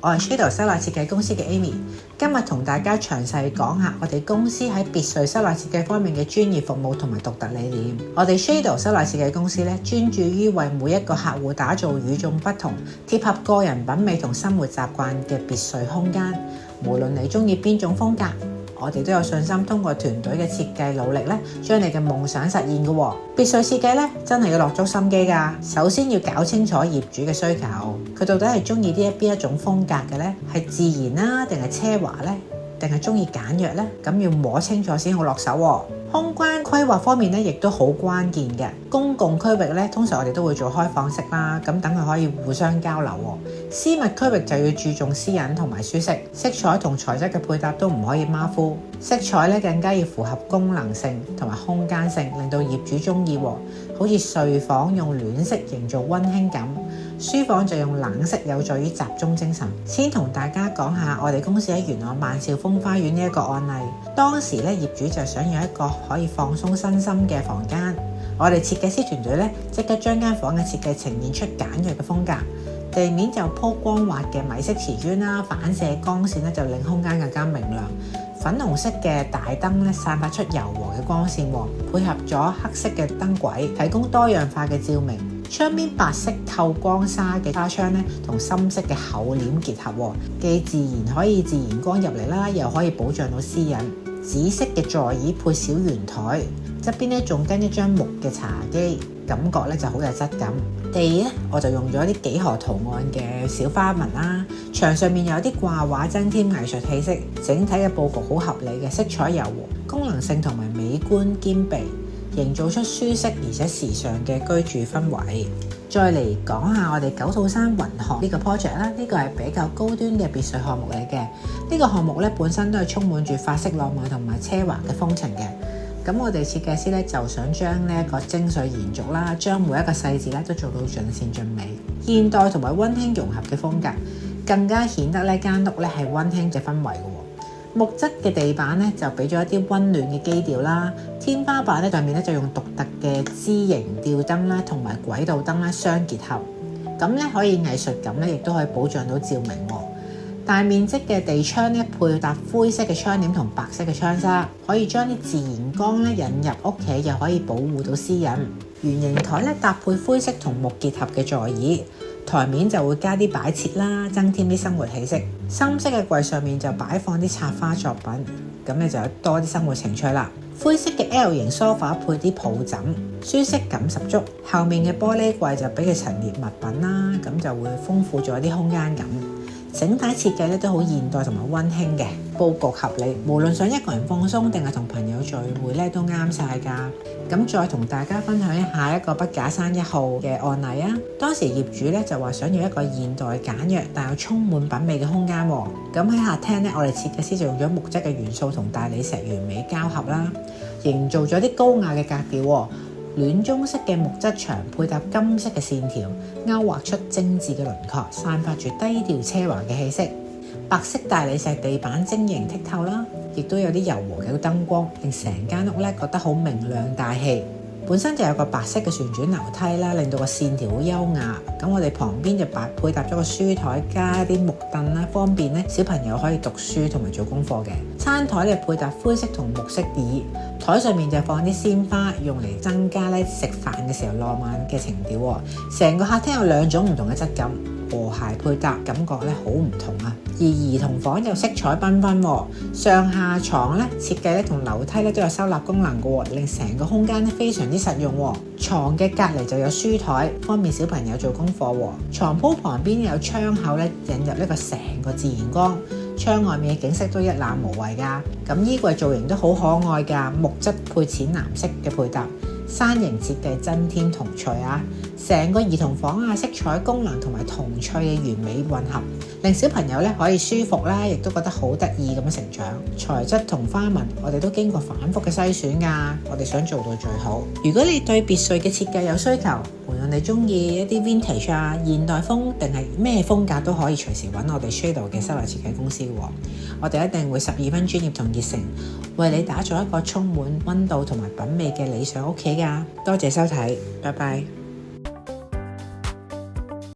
我係 Shadow 室內設計公司嘅 Amy， 今日同大家詳細講下我哋公司喺別墅室內設計方面嘅專業服務同埋獨特理念。我哋 Shadow 室內設計公司咧，專注於為每一個客戶打造與眾不同、貼合個人品味同生活習慣嘅別墅空間。無論你中意邊種風格，我哋都有信心通過團隊嘅設計努力咧，將你嘅夢想實現嘅喎。別墅設計咧，真係要落足心機㗎。首先要搞清楚業主嘅需求，佢到底係中意邊一種風格嘅咧？係自然啦，定係奢華咧？定係中意簡約咧？咁要摸清楚先好落手喎。空間規劃方面咧，亦都好關鍵嘅。公共區域咧，通常我哋都會做開放式啦，咁等佢可以互相交流喎。私密區域就要注重私隱同埋舒適，色彩同材質嘅配搭都唔可以馬虎。色彩咧更加要符合功能性同埋空間性，令到業主中意喎。好似睡房用暖色營造溫馨感，書房就用冷色有助於集中精神。先同大家講下我哋公司喺元朗萬兆豐花園呢一個案例。當時咧業主就想要一個可以放鬆身心嘅房間，我哋設計師團隊咧即刻將間房嘅設計呈現出簡約嘅風格，地面就鋪光滑嘅米色瓷磚啦，反射光線咧就令空間更加明亮。粉紅色嘅大燈咧散發出柔和嘅光線，配合咗黑色嘅燈軌，提供多樣化嘅照明。窗邊白色透光紗嘅紗窗咧，同深色嘅厚簾結合，既自然可以自然光入嚟啦，又可以保障到私隱。紫色嘅座椅配小圓台，側邊咧仲跟一張木嘅茶几，感覺咧就好有質感。地咧我就用咗啲幾何圖案嘅小花紋啦，牆上面有啲掛畫增添藝術氣息，整體嘅佈局好合理嘅，色彩柔和，功能性同埋美觀兼備，營造出舒適而且時尚嘅居住氛圍。再嚟講下我哋九肚山雲鶴呢個 project 啦，呢個係比較高端嘅別墅項目嚟嘅。呢個項目咧本身都係充滿住法式浪漫同埋奢華嘅風情嘅。咁我哋設計師咧就想將呢一個精髓延續啦，將每一個細節咧都做到盡善盡美，現代同埋溫馨融合嘅風格，更加顯得呢間屋咧係溫馨嘅氛圍嘅。木質嘅地板咧就俾咗一啲溫暖嘅基調啦，天花板咧上面咧就用獨特嘅枝形吊燈啦同埋軌道燈啦相結合，咁咧可以藝術感咧亦都可以保障到照明喎。大面積嘅地窗咧配搭灰色嘅窗簾同白色嘅窗紗，可以將啲自然光咧引入屋企，又可以保護到私隱。圓形台咧搭配灰色同木結合嘅座椅，台面就會加啲擺設啦，增添啲生活氣息。深色嘅櫃上面就擺放啲插花作品，咁你就有多啲生活情趣啦。灰色嘅 L 型梳化配啲抱枕，舒適感十足。後面嘅玻璃櫃就俾佢陳列物品啦，咁就會豐富咗啲空間感。整體設計咧都好現代同埋溫馨嘅，佈局合理，無論想一個人放鬆定係同朋友聚會咧都啱晒㗎。咁再同大家分享下一個筆架山1號嘅案例啊！當時業主咧就話想要一個現代簡約但又充滿品味嘅空間喎。咁喺客廳咧，我哋設計師就用咗木質嘅元素同大理石完美交合啦，營造咗啲高雅嘅格調喎。暖棕色嘅木質牆配搭金色嘅線條，勾畫出精緻嘅輪廓，散發住低調奢華嘅氣息。白色大理石地板晶瑩剔透啦，亦都有啲柔和嘅燈光，令成間屋咧覺得好明亮大氣。本身就有個白色嘅旋轉樓梯啦，令到個線條好優雅。咁我哋旁邊就配搭咗個書台加啲木凳啦，方便咧小朋友可以讀書同埋做功課嘅。餐台咧配搭灰色同木色椅，台上面就放啲鮮花，用嚟增加咧食飯嘅時候浪漫嘅情調。成個客廳有兩種唔同嘅質感，和諧配搭，感覺咧好唔同啊！而兒童房就色彩繽紛，上下床咧設計咧同樓梯咧都有收納功能嘅，令成個空間咧非常之實用。床嘅隔離就有書台，方便小朋友做功課。床鋪旁邊有窗口咧，引入呢個成個自然光。窗外面嘅景色都一覽無遺㗎。咁衣櫃造型都好可愛㗎，木質配淺藍色嘅配搭，山形設計增添童趣啊！成個兒童房啊，色彩功能同埋童趣嘅完美混合，令小朋友咧可以舒服啦，亦都覺得好得意咁樣成長。材質同花紋，我哋都經過反覆嘅篩選㗎，我哋想做到最好。如果你對別墅嘅設計有需求，無論你中意一啲 vintage 啊、現代風定係咩風格，都可以隨時揾我哋 Shadow 嘅室內設計公司喎。我哋一定會12分專業同熱誠，為你打造一個充滿溫度同埋品味嘅理想屋企㗎。多謝收睇，拜拜。